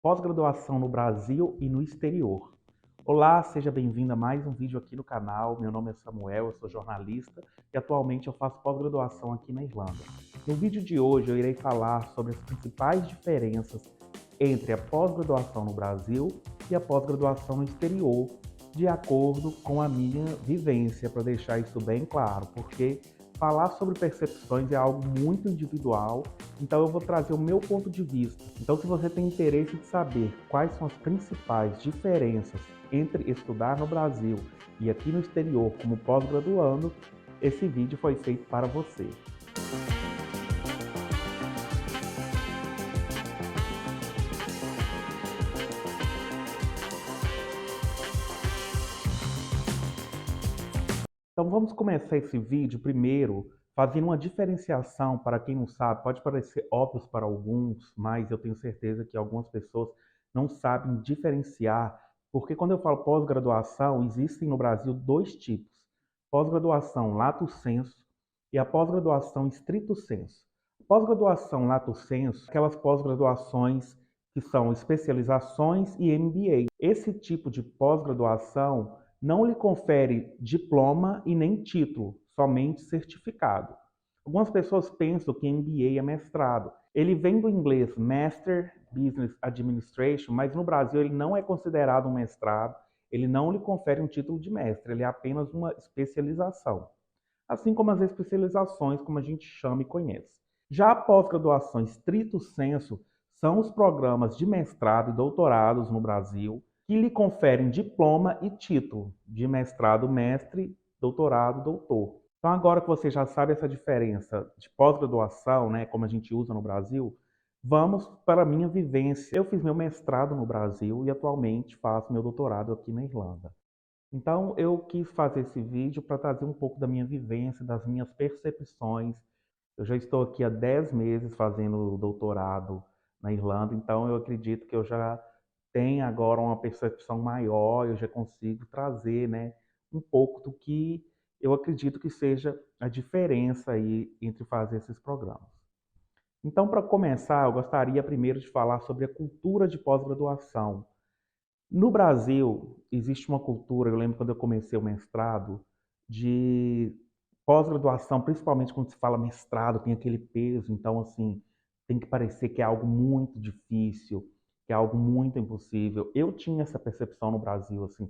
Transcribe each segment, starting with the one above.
Pós-graduação no Brasil e no exterior. Olá, seja bem-vindo a mais um vídeo aqui no canal. Meu nome é Samuel, eu sou jornalista e atualmente eu faço pós-graduação aqui na Irlanda. No vídeo de hoje eu irei falar sobre as principais diferenças entre a pós-graduação no Brasil e a pós-graduação no exterior, de acordo com a minha vivência, para deixar isso bem claro, porque falar sobre percepções é algo muito individual, então eu vou trazer o meu ponto de vista. Então, se você tem interesse de saber quais são as principais diferenças entre estudar no Brasil e aqui no exterior como pós-graduando, esse vídeo foi feito para você. Então vamos começar esse vídeo primeiro fazendo uma diferenciação. Para quem não sabe, pode parecer óbvio para alguns, mas eu tenho certeza que algumas pessoas não sabem diferenciar, porque quando eu falo pós-graduação, existem no Brasil dois tipos: pós-graduação lato sensu e a pós-graduação stricto sensu. Pós-graduação lato sensu, aquelas pós-graduações que são especializações e MBA. Esse tipo de pós-graduação não lhe confere diploma e nem título, somente certificado. Algumas pessoas pensam que MBA é mestrado. Ele vem do inglês Master Business Administration, mas no Brasil ele não é considerado um mestrado, ele não lhe confere um título de mestre, ele é apenas uma especialização. Assim como as especializações, como a gente chama e conhece. Já a pós-graduação stricto sensu são os programas de mestrado e doutorados no Brasil, que lhe conferem diploma e título de mestrado, mestre, doutorado, doutor. Então, agora que você já sabe essa diferença de pós-graduação, né, como a gente usa no Brasil, vamos para a minha vivência. Eu fiz meu mestrado no Brasil e atualmente faço meu doutorado aqui na Irlanda. Então, eu quis fazer esse vídeo para trazer um pouco da minha vivência, das minhas percepções. Eu já estou aqui há 10 meses fazendo doutorado na Irlanda, então eu acredito que eu já tenho agora uma percepção maior, eu já consigo trazer, né, um pouco do que eu acredito que seja a diferença aí entre fazer esses programas. Então, para começar, eu gostaria primeiro de falar sobre a cultura de pós-graduação. No Brasil, existe uma cultura, eu lembro quando eu comecei o mestrado, de pós-graduação, principalmente quando se fala mestrado, tem aquele peso, então, assim, tem que parecer que é algo muito difícil, que é algo muito impossível. Eu tinha essa percepção no Brasil, assim,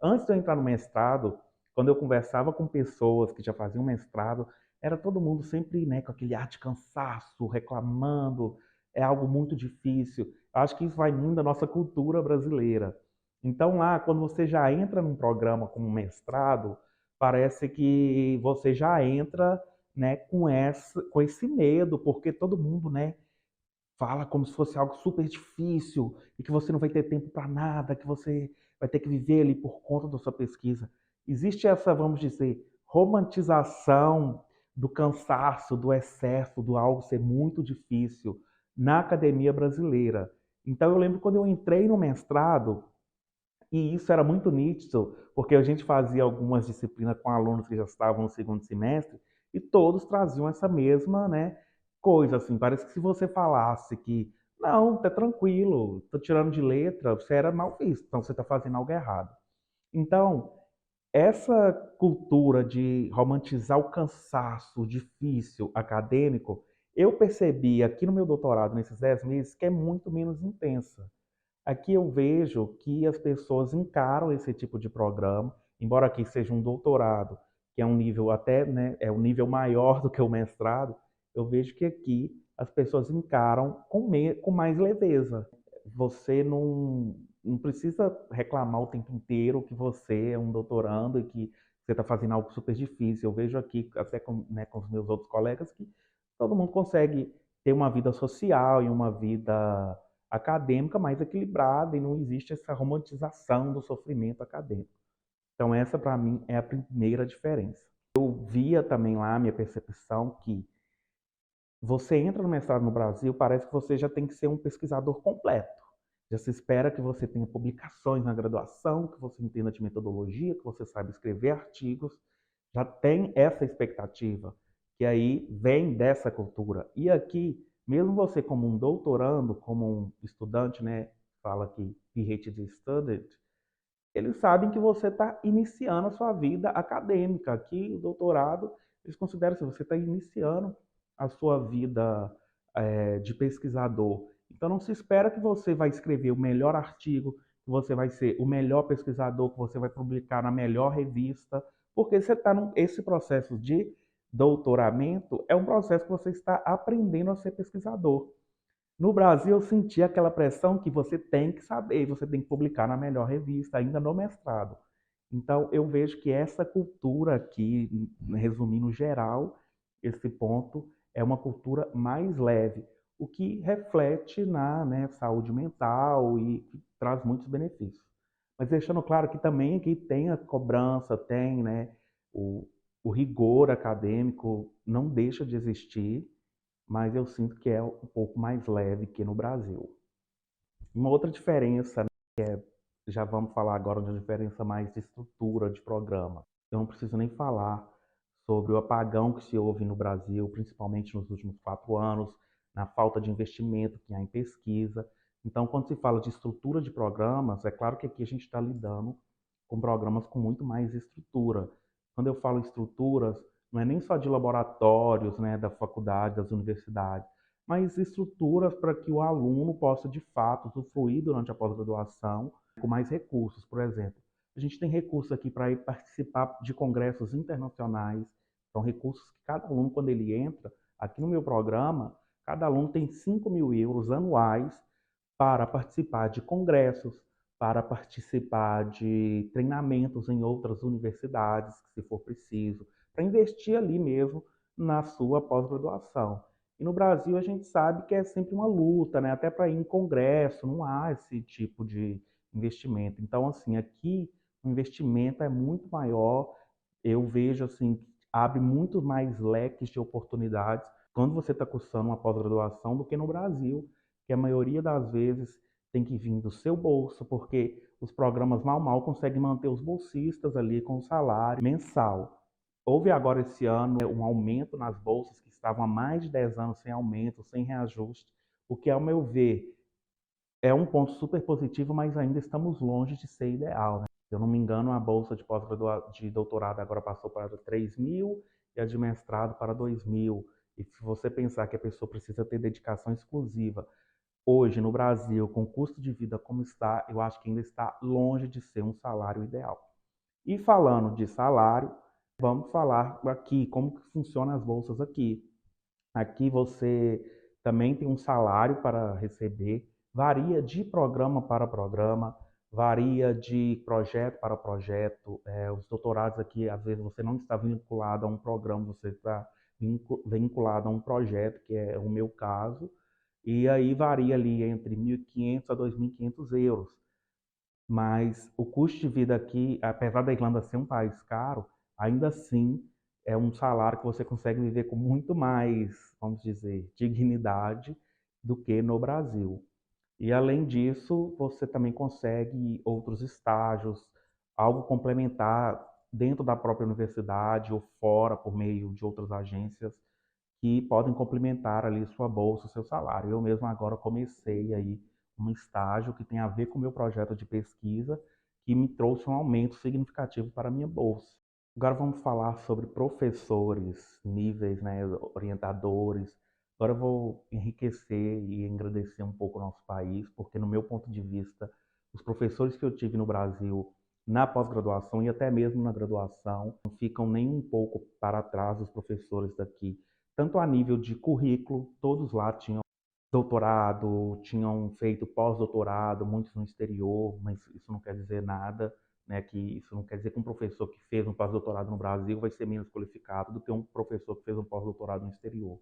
antes de eu entrar no mestrado, quando eu conversava com pessoas que já faziam mestrado, era todo mundo sempre, né, com aquele ar de cansaço, reclamando, é algo muito difícil. Acho que isso vai muito da nossa cultura brasileira. Então, lá, quando você já entra num programa como mestrado, parece que você já entra, né, com esse medo, porque todo mundo, né, fala como se fosse algo super difícil e que você não vai ter tempo para nada, que você vai ter que viver ali por conta da sua pesquisa. Existe essa, vamos dizer, romantização do cansaço, do excesso, do algo ser muito difícil na academia brasileira. Então eu lembro quando eu entrei no mestrado, e isso era muito nítido, porque a gente fazia algumas disciplinas com alunos que já estavam no segundo semestre, e todos traziam essa mesma, né, coisa, assim, parece que se você falasse que, não, tá tranquilo, tô tirando de letra, você era mal visto, então você está fazendo algo errado. Então, essa cultura de romantizar o cansaço difícil acadêmico, eu percebi aqui no meu doutorado, nesses 10 meses, que é muito menos intensa. Aqui eu vejo que as pessoas encaram esse tipo de programa, embora aqui seja um doutorado, que é um nível até, né, é um nível maior do que o mestrado, eu vejo que aqui as pessoas encaram com mais leveza. Você não precisa reclamar o tempo inteiro que você é um doutorando e que você está fazendo algo super difícil. Eu vejo aqui, até com, né, com os meus outros colegas, que todo mundo consegue ter uma vida social e uma vida acadêmica mais equilibrada e não existe essa romantização do sofrimento acadêmico. Então essa para mim é a primeira diferença. Eu via também lá a minha percepção que você entra no mestrado no Brasil, parece que você já tem que ser um pesquisador completo. Já se espera que você tenha publicações na graduação, que você entenda de metodologia, que você saiba escrever artigos. Já tem essa expectativa, que aí vem dessa cultura. E aqui Mesmo você como um doutorando, como um estudante, né, fala que PhD student, eles sabem que você está iniciando a sua vida acadêmica. Aqui, o doutorado, eles consideram que você está iniciando a sua vida de pesquisador. Então, não se espera que você vai escrever o melhor artigo, que você vai ser o melhor pesquisador, que você vai publicar na melhor revista, porque você está esse processo de doutoramento é um processo que você está aprendendo a ser pesquisador. No Brasil, eu senti aquela pressão que você tem que saber, você tem que publicar na melhor revista, ainda no mestrado. Então, eu vejo que essa cultura aqui, resumindo geral, esse ponto é uma cultura mais leve, o que reflete na, né, saúde mental e traz muitos benefícios. Mas deixando claro que também que tem a cobrança, tem, né, o, o rigor acadêmico não deixa de existir, mas eu sinto que é um pouco mais leve que no Brasil. Uma outra diferença, né, já vamos falar agora de uma diferença mais de estrutura de programa. Eu não preciso nem falar sobre o apagão que se houve no Brasil, principalmente nos últimos 4 anos, na falta de investimento que há em pesquisa. Então, quando se fala de estrutura de programas, é claro que aqui a gente está lidando com programas com muito mais estrutura. Quando eu falo estruturas, não é nem só de laboratórios, né, da faculdade, das universidades, mas estruturas para que o aluno possa, de fato, usufruir durante a pós-graduação com mais recursos. Por exemplo, a gente tem recursos aqui para ir participar de congressos internacionais. São recursos que cada aluno, quando ele entra, aqui no meu programa, cada aluno tem 5.000 euros anuais para participar de congressos, para participar de treinamentos em outras universidades, se for preciso, para investir ali mesmo na sua pós-graduação. E no Brasil a gente sabe que é sempre uma luta, né? Até para ir em congresso, não há esse tipo de investimento. Então, assim, aqui o investimento é muito maior. Eu vejo assim, que abre muito mais leques de oportunidades quando você está cursando uma pós-graduação do que no Brasil, que a maioria das vezes tem que vir do seu bolso, porque os programas mal conseguem manter os bolsistas ali com o salário mensal. Houve agora esse ano um aumento nas bolsas que estavam há mais de 10 anos sem aumento, sem reajuste, o que, ao meu ver, é um ponto super positivo, mas ainda estamos longe de ser ideal, né? Se eu não me engano, a bolsa de de doutorado agora passou para 3.000 e a de mestrado para 2.000. E se você pensar que a pessoa precisa ter dedicação exclusiva, hoje no Brasil, com o custo de vida como está, eu acho que ainda está longe de ser um salário ideal. E falando de salário, vamos falar aqui como que funcionam as bolsas aqui. Aqui você também tem um salário para receber, varia de programa para programa, varia de projeto para projeto. Os doutorados aqui, às vezes, você não está vinculado a um programa, você está vinculado a um projeto, que é o meu caso, e aí varia ali entre 1.500 a 2.500 euros. Mas o custo de vida aqui, apesar da Irlanda ser um país caro, ainda assim é um salário que você consegue viver com muito mais, vamos dizer, dignidade do que no Brasil. E além disso, você também consegue outros estágios, algo complementar dentro da própria universidade ou fora por meio de outras agências que podem complementar ali sua bolsa, seu salário. Eu mesmo agora comecei aí um estágio que tem a ver com o meu projeto de pesquisa, que me trouxe um aumento significativo para a minha bolsa. Agora vamos falar sobre professores, níveis, né, orientadores. Agora eu vou enriquecer e engrandecer um pouco o nosso país, porque no meu ponto de vista, os professores que eu tive no Brasil na pós-graduação e até mesmo na graduação não ficam nem um pouco para trás dos professores daqui, tanto a nível de currículo, todos lá tinham doutorado, tinham feito pós-doutorado, muitos no exterior, mas isso não quer dizer nada, né? Que isso não quer dizer que um professor que fez um pós-doutorado no Brasil vai ser menos qualificado do que um professor que fez um pós-doutorado no exterior.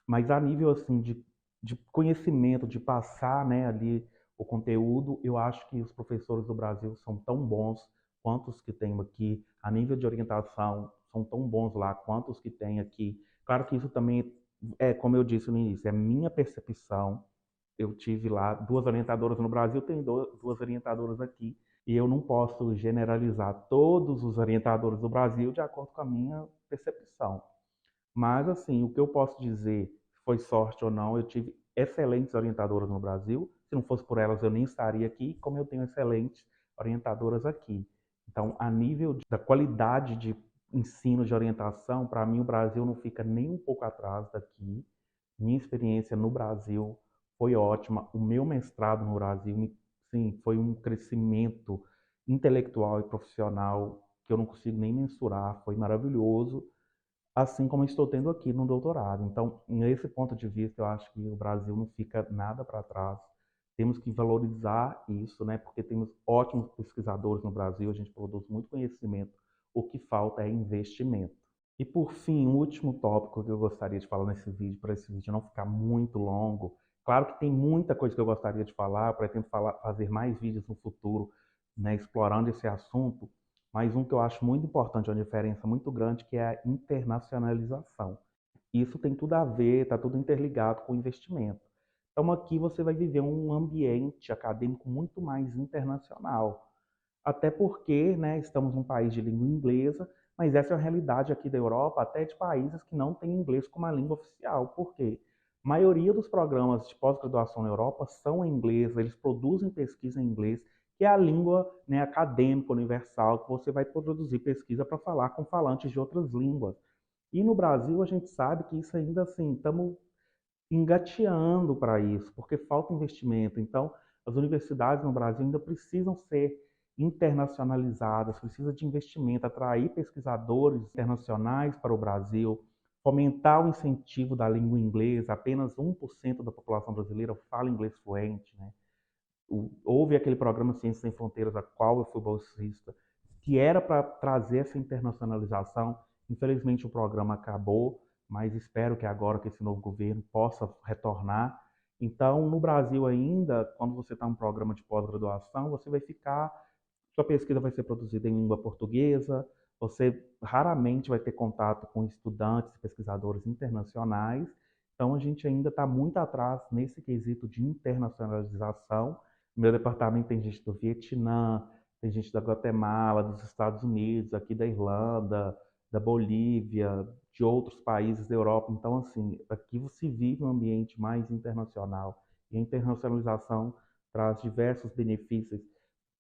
Mas a nível assim de conhecimento, de passar, né, ali o conteúdo, eu acho que os professores do Brasil são tão bons quanto os que tem aqui. A nível de orientação, são tão bons lá quanto os que tem aqui. Claro que isso também é, como eu disse no início, é minha percepção. Eu tive lá 2 orientadoras no Brasil, tem 2 orientadoras aqui. E eu não posso generalizar todos os orientadores do Brasil de acordo com a minha percepção. Mas, assim, o que eu posso dizer foi sorte ou não, eu tive excelentes orientadoras no Brasil. Se não fosse por elas, eu nem estaria aqui, como eu tenho excelentes orientadoras aqui. Então, a nível da qualidade de ensino de orientação, para mim o Brasil não fica nem um pouco atrás daqui. Minha experiência no Brasil foi ótima. O meu mestrado no Brasil, sim, foi um crescimento intelectual e profissional que eu não consigo nem mensurar. Foi maravilhoso, assim como estou tendo aqui no doutorado. Então, nesse ponto de vista, eu acho que o Brasil não fica nada para trás. Temos que valorizar isso, né? Porque temos ótimos pesquisadores no Brasil, a gente produz muito conhecimento. O que falta é investimento. E por fim, um último tópico que eu gostaria de falar nesse vídeo, para esse vídeo não ficar muito longo. Claro que tem muita coisa que eu gostaria de falar, pretendo fazer mais vídeos no futuro, né, explorando esse assunto, mas um que eu acho muito importante, uma diferença muito grande, que é a internacionalização. Isso tem tudo a ver, está tudo interligado com o investimento. Então aqui você vai viver um ambiente acadêmico muito mais internacional. Até porque, né, estamos num país de língua inglesa, mas essa é a realidade aqui da Europa, até de países que não têm inglês como a língua oficial. Por quê? A maioria dos programas de pós-graduação na Europa são em inglês, eles produzem pesquisa em inglês, que é a língua, né, acadêmica universal, que você vai produzir pesquisa para falar com falantes de outras línguas. E no Brasil a gente sabe que isso ainda assim, estamos engateando para isso, porque falta investimento. Então, as universidades no Brasil ainda precisam ser internacionalizadas, precisa de investimento, atrair pesquisadores internacionais para o Brasil, fomentar o incentivo da língua inglesa. Apenas 1% da população brasileira fala inglês fluente, né? Houve aquele programa Ciências Sem Fronteiras, a qual eu fui bolsista, que era para trazer essa internacionalização. Infelizmente o programa acabou, mas espero que agora que esse novo governo possa retornar. Então, no Brasil ainda, quando você está em um programa de pós-graduação, você vai ficar, sua pesquisa vai ser produzida em língua portuguesa, você raramente vai ter contato com estudantes e pesquisadores internacionais. Então, a gente ainda está muito atrás nesse quesito de internacionalização. Meu departamento tem gente do Vietnã, tem gente da Guatemala, dos Estados Unidos, aqui da Irlanda, da Bolívia, de outros países da Europa. Então, assim, aqui você vive um ambiente mais internacional. E a internacionalização traz diversos benefícios,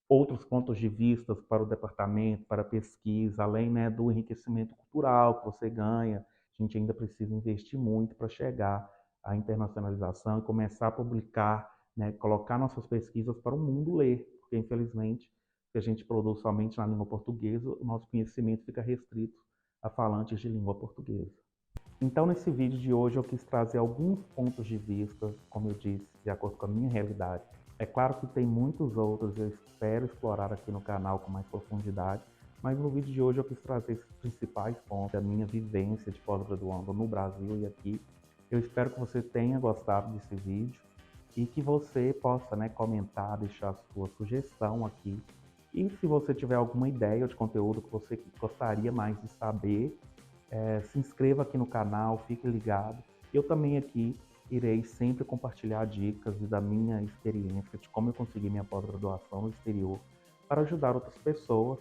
outros pontos de vista para o departamento, para a pesquisa, além, né, do enriquecimento cultural que você ganha. A gente ainda precisa investir muito para chegar à internacionalização e começar a publicar, né, colocar nossas pesquisas para o mundo ler, porque infelizmente, se a gente produz somente na língua portuguesa, o nosso conhecimento fica restrito a falantes de língua portuguesa. Então, nesse vídeo de hoje, eu quis trazer alguns pontos de vista, como eu disse, de acordo com a minha realidade. É claro que tem muitos outros, eu espero explorar aqui no canal com mais profundidade, mas no vídeo de hoje eu quis trazer esses principais pontos da minha vivência de pós-graduando no Brasil e aqui. Eu espero que você tenha gostado desse vídeo e que você possa, né, comentar, deixar sua sugestão aqui. E se você tiver alguma ideia de conteúdo que você gostaria mais de saber, se inscreva aqui no canal, fique ligado. Eu também aqui irei sempre compartilhar dicas da minha experiência, de como eu consegui minha pós-graduação no exterior, para ajudar outras pessoas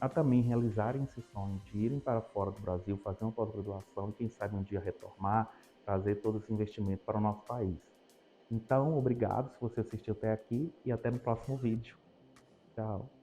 a também realizarem esse sonho de irem para fora do Brasil, fazer uma pós-graduação e quem sabe um dia retornar, trazer todo esse investimento para o nosso país. Então, obrigado se você assistiu até aqui e até no próximo vídeo. Tchau!